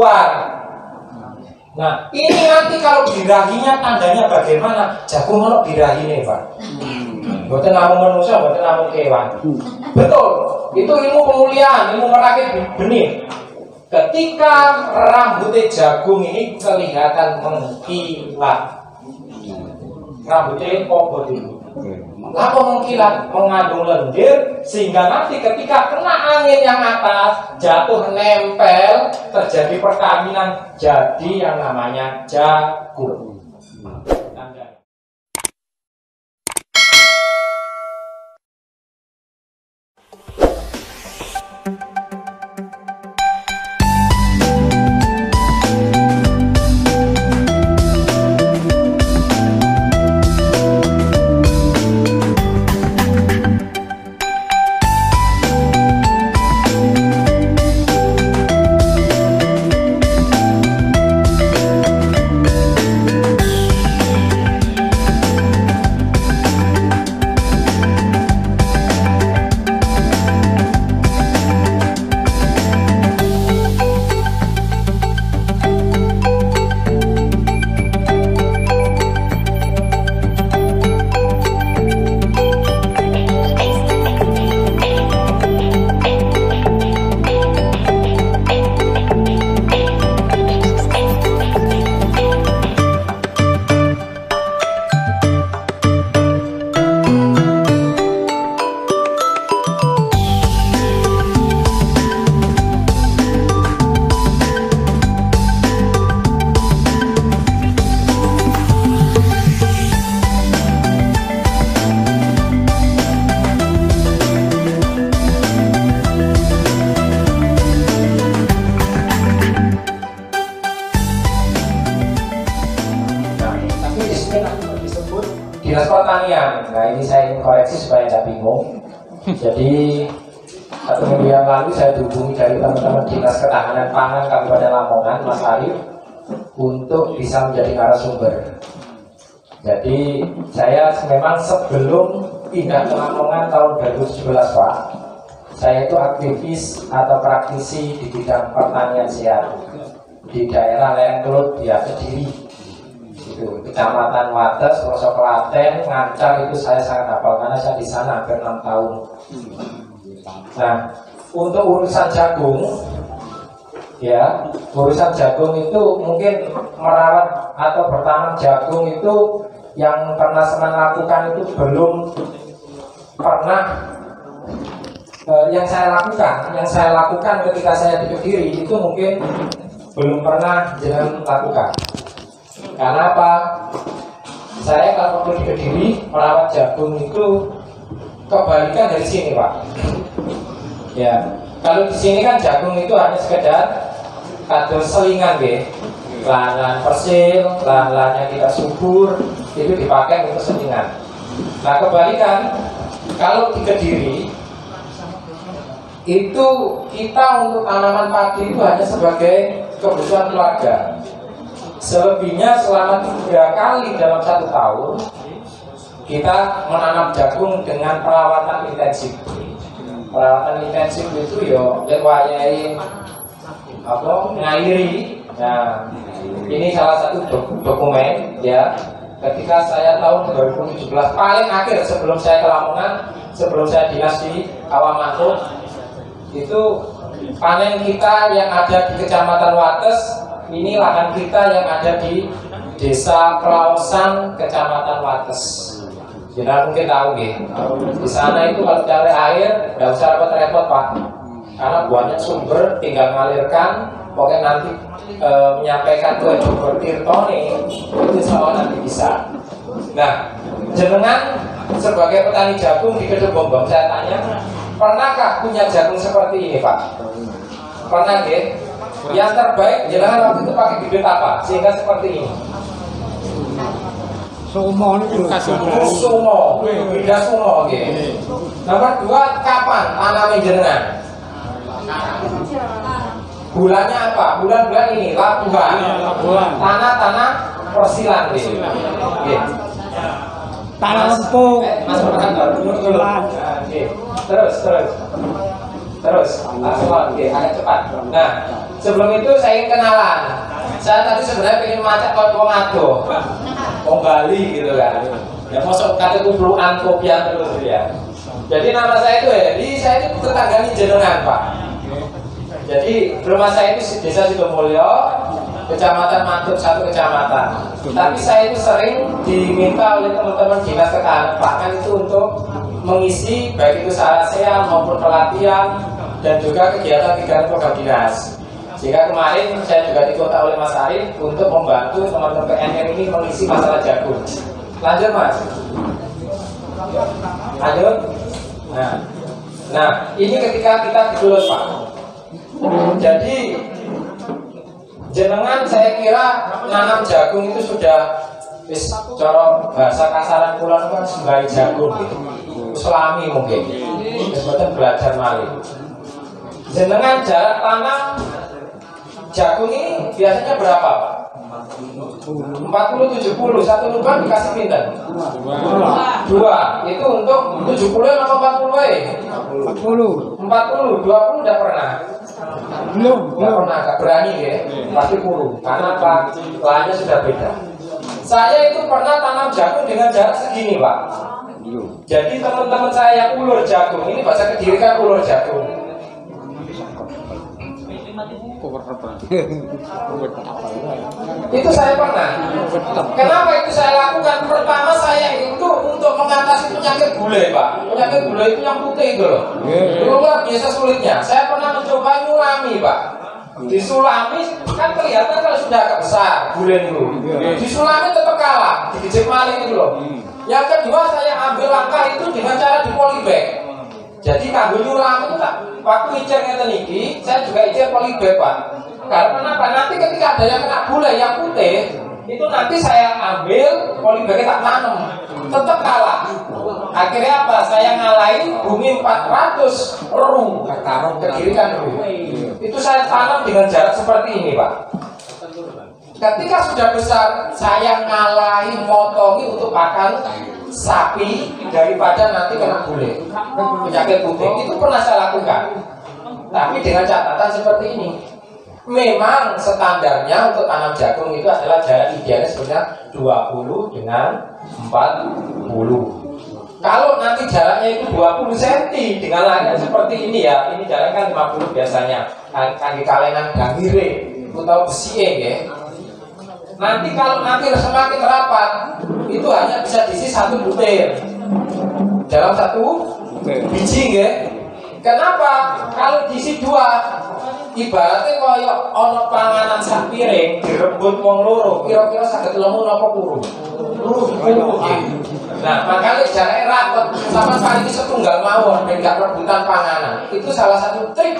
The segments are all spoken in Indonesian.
keluar. Nah, ini nanti kalau birahinya tandanya bagaimana? Jagung ono birahine, Pak. Mboten namung manusia, mboten namung kewan. Betul. Itu ilmu pemulihan, ilmu merakit benih. Ketika rambutnya jagung ini kelihatan mengkilat, rambutnya kobot itu. Lalu mengkilat, mengandung lendir, sehingga nanti ketika kena angin yang atas, jatuh nempel, terjadi perkawinan, jadi yang namanya jagung. Dinas Pertanian. Nah, ini saya ingin koreksi supaya tidak bingung. Jadi 1 minggu yang lalu saya dihubungi dari teman-teman Dinas Ketahanan Pangan Kabupaten Lamongan, Mas Arif, untuk bisa menjadi narasumber. Jadi saya memang sebelum pindah ke Lamongan tahun 2017, Pak, saya itu aktivis atau praktisi di bidang pertanian sehat di daerah lereng Kelut, ya, Kediri. Kecamatan Wates, Pelosok Klaten, Ngancar, itu saya sangat hafal karena saya di sana hampir 6 tahun. Nah, untuk urusan jagung, ya, urusan jagung itu mungkin merawat atau bertanam jagung itu yang pernah saya lakukan itu belum pernah. Yang saya lakukan ketika saya di Kediri itu mungkin belum pernah jangan lakukan. Karena apa? Saya kalau di Kediri merawat jagung itu kebalikan dari sini, Pak. Ya, kalau di sini kan jagung itu hanya sekedar kados selingan, ya. Lahan persil, lahan-lahannya tidak subur, itu dipakai untuk selingan. Nah, kebalikan kalau di Kediri itu kita untuk tanaman padi itu hanya sebagai kebutuhan keluarga. Selebihnya selama 3 kali dalam 1 tahun kita menanam jagung dengan perawatan intensif. Perawatan intensif itu yo wayai ngairi. Nah, ini salah satu dokumen, ya. Ketika saya tahun 2017 paling akhir sebelum saya ke Lamongan, sebelum saya dinas di Awamanuk, itu panen kita yang ada di Kecamatan Wates. Ini lahan kita yang ada di Desa Pelausan, Kecamatan Wates. Jadi mungkin tahu, ya. Di sana itu kalau cari air, nggak usah repot-repot, Pak. Karena banyak sumber, tinggal mengalirkan. Pokoknya nanti menyampaikan ke Jumber Tirtone, itu semua nanti bisa. Nah, jenengan sebagai petani jagung di Kedung Bombong, saya tanya, pernahkah punya jagung seperti ini, Pak? Pernah, ya? Yang terbaik jenengan waktu itu pakai bibit apa sehingga seperti ini? Sumo itu Sumo, beda Sumo, oke. Nomor 2, kapan tanamnya jenengan? Bulannya apa? Bulan-bulan ini, Labuan. Tanah-tanah persilan, oke. Tanah lempung. Mas Perkantor, terus langsung, oke, agak cepat. Nah, sebelum itu saya ingin kenalan. Saya tadi sebenarnya ingin macet kalau ngado, mau Bali gitu kan. Ya masuk kata kupluan kopian terus ya. Jadi nama saya itu Heri, saya itu tetangganya jenengan Pak. Jadi rumah saya itu desa Sidomulyo, kecamatan Mantub, satu kecamatan. Tapi saya itu sering diminta oleh teman-teman dinas ketahanan pangan itu untuk mengisi baik itu sarasean maupun pelatihan dan juga kegiatan-kegiatan program dinas. Sehingga kemarin saya juga diminta oleh Mas Arif untuk membantu teman-teman PNM ini mengisi masalah jagung. Lanjut Mas. Lanjut. Nah, ini ketika kita ditulis Pak. Jadi jenengan saya kira nanam jagung itu sudah cara bahasa kasaran kula kan sembari jagung gitu. Selami mungkin. Sebetulnya belajar malih. Jenengan jarak tanam jagung ini biasanya berapa Pak? 40-70, satu lubang dikasih pinten? 2. Itu untuk 70 atau 40? 40, 20 udah pernah? Belum pernah, gak berani ya? Pasti puluh, karena apa? Lahannya sudah beda. Saya itu pernah tanam jagung dengan jarak segini Pak. Jadi teman-teman saya yang ulur jagung, ini bahasa Kediri kan ulur jagung. Itu saya pernah. Kenapa itu saya lakukan? Pertama saya itu untuk mengatasi penyakit gule Pak. Penyakit gule itu yang putih itu loh. Itu luar biasa sulitnya. Saya pernah mencoba nyulami Pak. Disulami kan kelihatan kalau sudah agak besar gule itu. Disulami tetap kalah. Digijik maling itu loh. Yang kedua saya ambil langkah itu dengan cara dipolibag. Jadi kanggo nyulam itu tak waktu ijen ngeten iki, saya juga ijen polybag Pak. Karena kenapa? Nanti ketika ada yang kena gulai yang putih, itu nanti saya ambil polybagnya tak tanam, tetap kalah. Akhirnya apa? Saya ngalahin bumi 400 ru, ke kiri kan ru. Itu saya tanam dengan jarak seperti ini Pak. Ketika sudah besar, saya ngalahin motongi untuk pakan sapi daripada nanti kena gule penyakit putih. Itu pernah saya lakukan, tapi dengan catatan seperti ini. Memang standarnya untuk tanam jagung itu adalah jarak idealnya sebenarnya 20 dengan 40. Kalau nanti jaraknya itu 20 cm dengan lahannya seperti ini ya, ini jaraknya kan 50 biasanya. Kan di kalengan gangire atau besi ya. Nanti kalau nanti semakin rapat, itu hanya bisa diisi 1 butir dalam 1 biji ya. Kenapa? Kalau diisi 2, ibaratnya kaya ono panganan sak piring direbut wong loro, kira-kira saged lemu napa kurung? Kurung. Nah, makanya jaraknya rapat sama sekali setunggal mawon dan gak rebutan panganan. Itu salah satu trik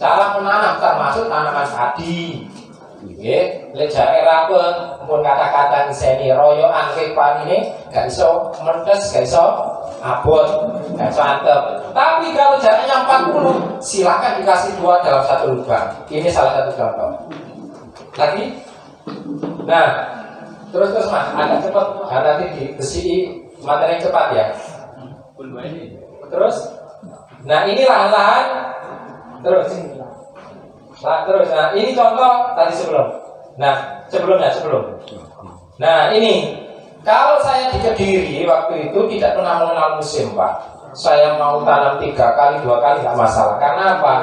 cara menanam, termasuk tanaman padi. Nggih, lek jarake rapet, pun kata-kata seni royoan kepan ini gak iso mentes, gak iso abot, gak iso antep. Tapi kalau jaraknya 40, silakan dikasih 2 dalam 1 lubang. Ini salah satu contoh. Lagi? Nah, terus Mas, agak cepat, nanti dibesi materi cepat ya. Terus, nah ini lahan-lahan, terus. Nah ini contoh tadi sebelum. Nah sebelum. Nah ini kalau saya di Kediri waktu itu tidak pernah mengenal musim Pak. Saya mau tanam 3 kali 2 kali nggak masalah. Karena apa?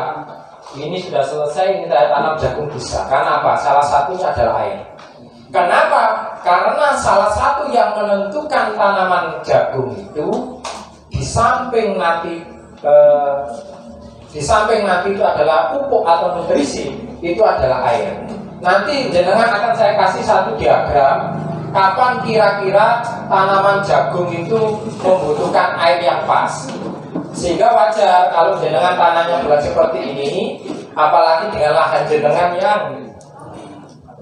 Ini sudah selesai, ini saya tanam jagung bisa. Karena apa? Salah satunya adalah air. Kenapa? Karena salah satu yang menentukan tanaman jagung itu di samping nanti itu adalah pupuk atau nutrisi, itu adalah air. Nanti jenengan akan saya kasih satu diagram kapan kira-kira tanaman jagung itu membutuhkan air yang pas. Sehingga wajar kalau jenengan tanamnya bulan seperti ini, apalagi dengan lahan jenengan yang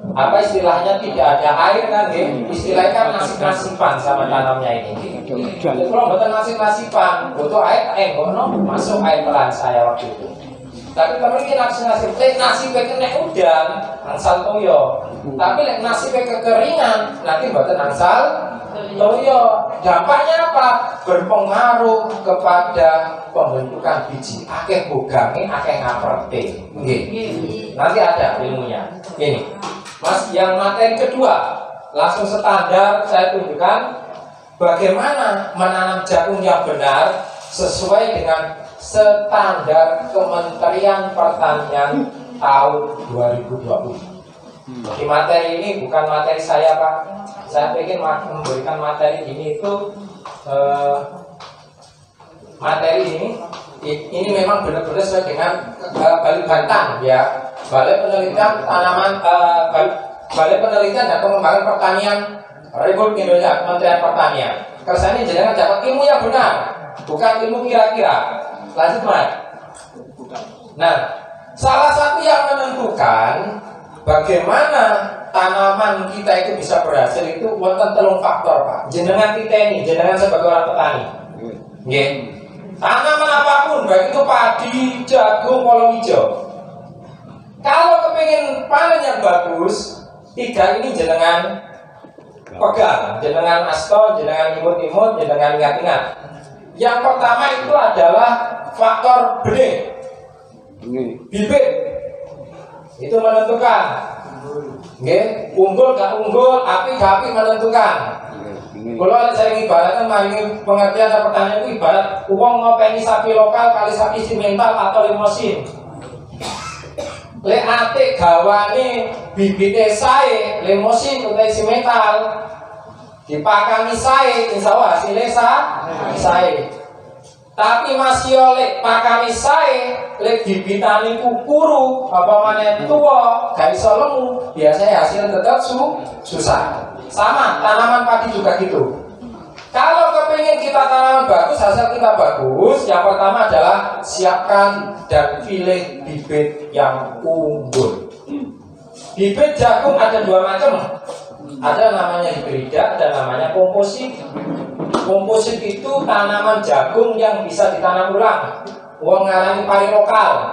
apa istilahnya tidak ada air kan ya? Istilahnya kan nasib-nasiban sama tanamnya ini. Kalau betul nasib-nasiban, butuh air, masuk air pelan saya waktu itu. Tapi temen iki nasib kena udan, angsal toyo. Tapi lek nasib kekeringan, nanti mboten angsal toyo. Dampaknya apa? Berpengaruh kepada pembentukan biji. Akeh bogange, akeh ngaprete. Nggih. Nanti ada ilmunya. Ini. Mas, yang materi kedua, langsung standar saya tunjukkan bagaimana menanam jagung yang benar sesuai dengan standar Kementerian Pertanian tahun 2020. Di materi ini bukan materi saya, Pak. Saya ingin memberikan materi ini itu materi ini memang benar-benar sesuai dengan Balai Bantan ya, Balai Penelitian Tanaman, Balai Penelitian dan Pengembangan Pertanian Republik Indonesia, Kementerian Pertanian. Kersane jenengan dapat ilmu yang benar, bukan ilmu kira-kira. Lanjut, Mas. Nah, salah satu yang menentukan bagaimana tanaman kita itu bisa berhasil itu wonten telung faktor, Pak. Jenengan kita ini, jenengan sebagai orang petani. Nggih. Tanaman apapun, baik itu padi, jagung, palawija. Kalau kepingin panen yang bagus, tiga ini jenengan pegang, jenengan asto, jenengan imut-imut, jenengan ingat-ingat. Yang pertama itu adalah faktor benih, bibit. Itu menentukan. Nggih, unggul gak unggul, api gak api menentukan. Kalau saya ibaratkan ini pengertian pertanian itu ibarat uang ngopeni sapi lokal kali sapi simental atau limosin. Le ate gawane bibite sae, limosin utai simental. Dipakani sae, insyaallah hasilnya sae. Tapi masih oleh pakani sae, lek dibitani kukuru, apa mana tua, gak iso lemu, biasanya hasilnya tetap susah. Sama, tanaman padi juga gitu. Kalau kepingin kita tanaman bagus, hasil kita bagus, yang pertama adalah siapkan dan pilih bibit yang unggul. Bibit jagung ada dua macam. Ada namanya hibrida dan namanya komposit. Komposit itu tanaman jagung yang bisa ditanam ulang. Wong ngarani pari lokal.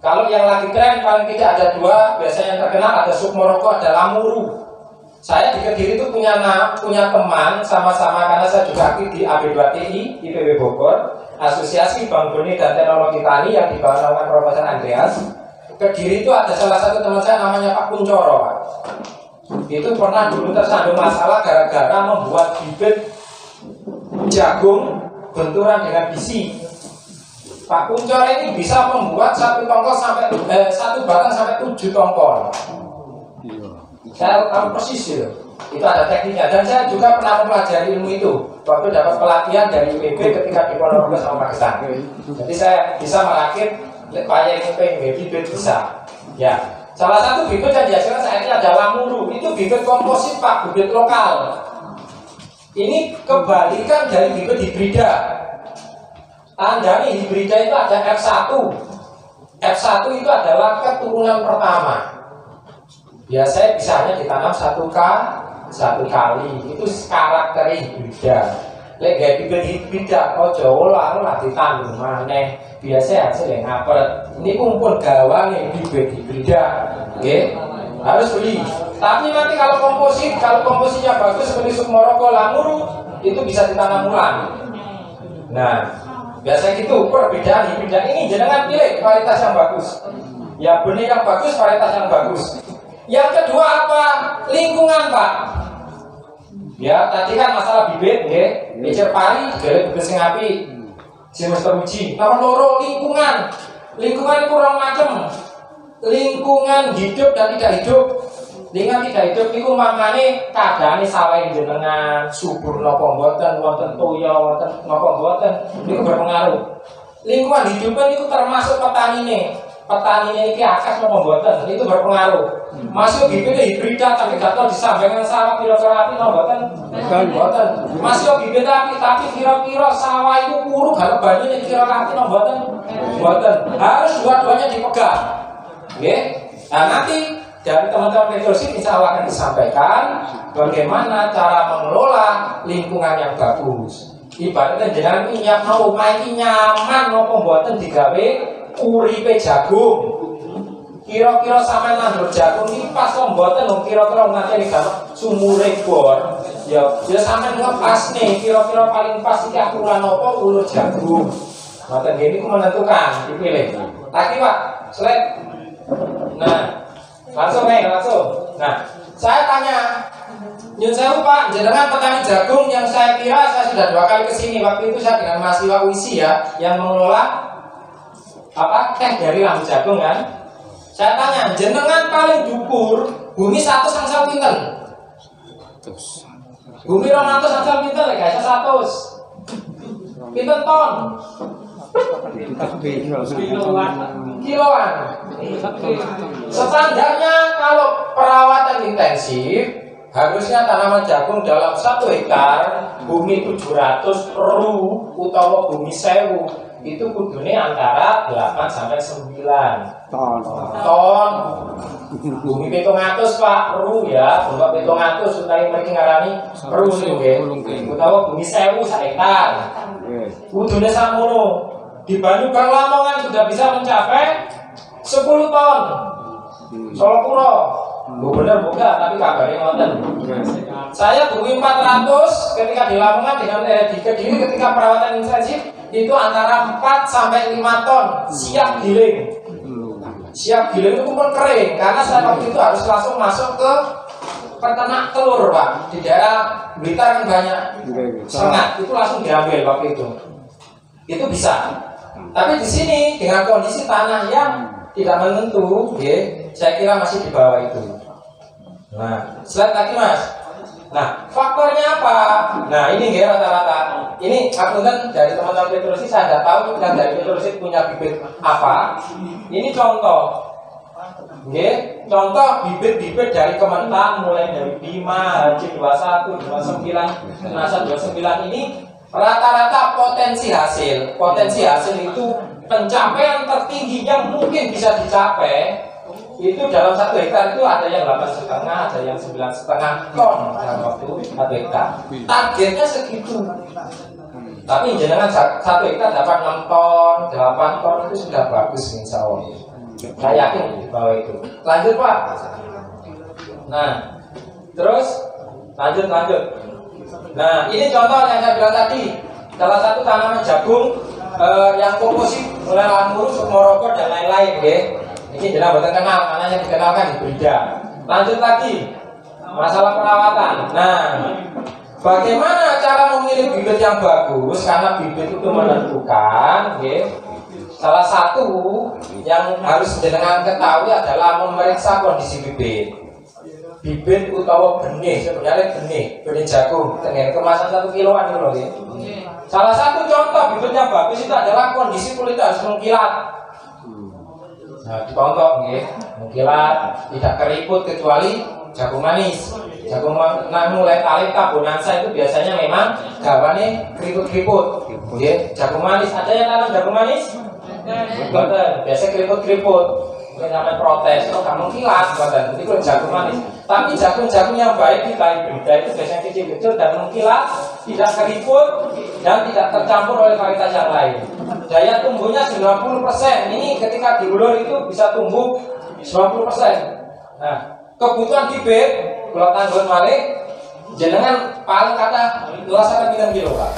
Kalau yang lagi tren paling tidak ada dua, biasanya yang terkenal ada Sukmoroko, ada Lamuru. Saya di Kediri itu punya teman sama-sama karena saya juga aktif di AB2TI IPB Bogor, Asosiasi Bank Benih dan Teknologi Tani yang dibawa oleh Profesor Andreas. Kediri itu ada salah satu teman saya namanya Pak Kuncoro, Pak. Itu pernah dulu tersandung masalah gara-gara membuat bibit jagung benturan dengan bisi. Pak Kuncoro ini bisa membuat satu batang sampai 7 tongkol. Saya tahu persis itu ada tekniknya dan saya juga pernah mempelajari ilmu itu waktu dapat pelatihan dari IPB ketika di Ponorogo sama Pakistan. Jadi saya bisa merakit payung bibit bisa. Ya, salah satu bibit yang dihasilkan saat ini adalah Lamuru. Itu bibit komposit, Pak, bibit lokal. Ini kebalikan dari bibit hibrida. Tanda nih hibrida itu ada F1. F1 itu adalah keturunan pertama. Biasanya bisa hanya ditanam satu kali. Itu karakter hibrida. Lek gak bibit hibrida, ojo lah ditanam maneh. Biasanya hasil yang ngapret. Ini kumpul gawane bibit hibrida. Oke, harus beli. Tapi nanti kalau komposisinya bagus seperti Sukmoroko, Lamuru, itu bisa ditanam ulang. Nah, biasanya gitu perbedaan hibrida ini jenengan pilih varietas yang bagus. Ya benih yang bagus, varietas yang bagus. Yang kedua apa? Lingkungan, Pak. Ya, tadi kan masalah bibit, nggih. Bicar pari, golek bibit sing apik. Sing wis teruji. Nomor loro lingkungan. Lingkungan kurang macam. Lingkungan hidup dan tidak hidup. Lingkungan tidak hidup niku mamane kadane sawah jenengan subur napa mboten, wonten toya, wonten napa mboten, niku berpengaruh. Lingkungan hidup niku termasuk petanine. Petanine iki akeh napa mboten, itu berpengaruh. Masuk bibit hibrida tapi gak tau disambungkan sawah kira-kira api napa mboten? Mboten. Masuk bibit api tapi kira-kira sawah itu kuru gak banyune kira-kira api napa mboten? Mboten. Harus dua-duanya dipegang. Nggih. Nah, nanti dari teman-teman Petrosi insya Allah akan disampaikan bagaimana cara mengelola lingkungan yang bagus. Ibaratnya jangan nyiap mau omah iki nyaman napa mboten digawe uripe jagung. Kira-kira sampean nandur jagung iki pas kok mboten lho kira-kira ngene gambar sumure bor. Ya sampean ngepas nih kira-kira paling pas iki akuran apa ulur jagung. Mboten gini ku menentukan dipilih. Lagi Pak, slide. Nah, langsung. Nah, saya tanya, nyun sewu Pak, jenengan petani jagung yang saya kira saya sudah 2 kali kesini. Waktu itu saya dengan mahasiswa UISI ya, yang mengelola teh dari lambu jagung kan. Saya tanya, jenengan paling dukur bumi 100 angsal pinten? Bumi 200 angsal pinten lek gak 100. Pinten ton? Kiloan. Standarnya kalau perawatan intensif harusnya tanaman jagung dalam 1 hektar bumi 700 ru utawa bumi 1000 itu kudune antara 8 sampai 9 ton. Bumi 700 Pak ru ya, bukan 700 utawi mriki ngarani ru niku nggih. Utawa bumi 1000 sak hektar. Kudune sakmono. Di Banyugang Lamongan sudah bisa mencapai 10 ton. Solo Puro. Bu bener buka tapi kabarnya ngoten. Saya bumi 400 ketika di Lamongan dengan di Kediri ketika perawatan intensif itu antara 4 sampai 5 ton siap giling. Siap giling itu pun kering karena saya waktu itu harus langsung masuk ke peternak telur Pak di daerah Blitar yang banyak sengat itu langsung diambil waktu itu. Itu bisa. Tapi di sini dengan kondisi tanah yang tidak menentu, saya kira masih di bawah itu. Nah, slide lagi Mas. Nah, faktornya apa? Nah, ini rata-rata. Ini akuntan dari teman-teman Petrosi, saya nggak tahu yang dari Petrosi punya bibit apa. Ini contoh. Contoh bibit-bibit dari Kementan mulai dari Bima, HC21, 29, Nasar 29 ini rata-rata potensi hasil. Potensi hasil itu pencapaian tertinggi yang mungkin bisa dicapai itu dalam 1 hektar itu ada yang 8,5, ada yang 9,5 ton dalam waktu 1 hektar. Targetnya segitu. Tapi jenengan 1 hektar dapat 6 ton, 8 ton itu sudah bagus insya Allah. Saya yakin di bawah itu. Lanjut Pak. Nah, terus lanjut. Nah, ini contoh yang saya bilang tadi. Salah satu tanaman jagung yang komposit mulai lamuru, sukmoroko dan lain-lain, Ini jelas bukan kenal, karena yang dikenalkan hibrida. Lanjut lagi, masalah perawatan. Nah, bagaimana cara memilih bibit yang bagus? Karena bibit itu menentukan, Salah satu yang harus jenengan ketahui adalah memeriksa kondisi bibit. Bibit utawa benih, sebenarnya benih jagung dengan kemasan 1 kiloan itu loh. Salah satu contoh bibitnya bagus itu adalah kondisi kulit harus mengkilat. Nah, contoh mengkilat, tidak keriput kecuali jagung manis. Jagung mulai talita bonanza itu biasanya memang gawane keriput-keriput. Jagung manis ada yang tanam jagung manis? Betul, biasa keriput-keriput. Mungkin namanya protes, kalau kamu kilat, badan. Jadi kalau jagung manis. Tapi jagung-jagung yang baik kita hibrida itu biasanya kecil-kecil dan mengkilat, tidak keriput dan tidak tercampur oleh varietas yang lain. Daya tumbuhnya 90%. Ini ketika diulur itu bisa tumbuh 90%. Nah, kebutuhan bibit kalau tanggung balik jenengan paling kata luasan 3 kilo Pak.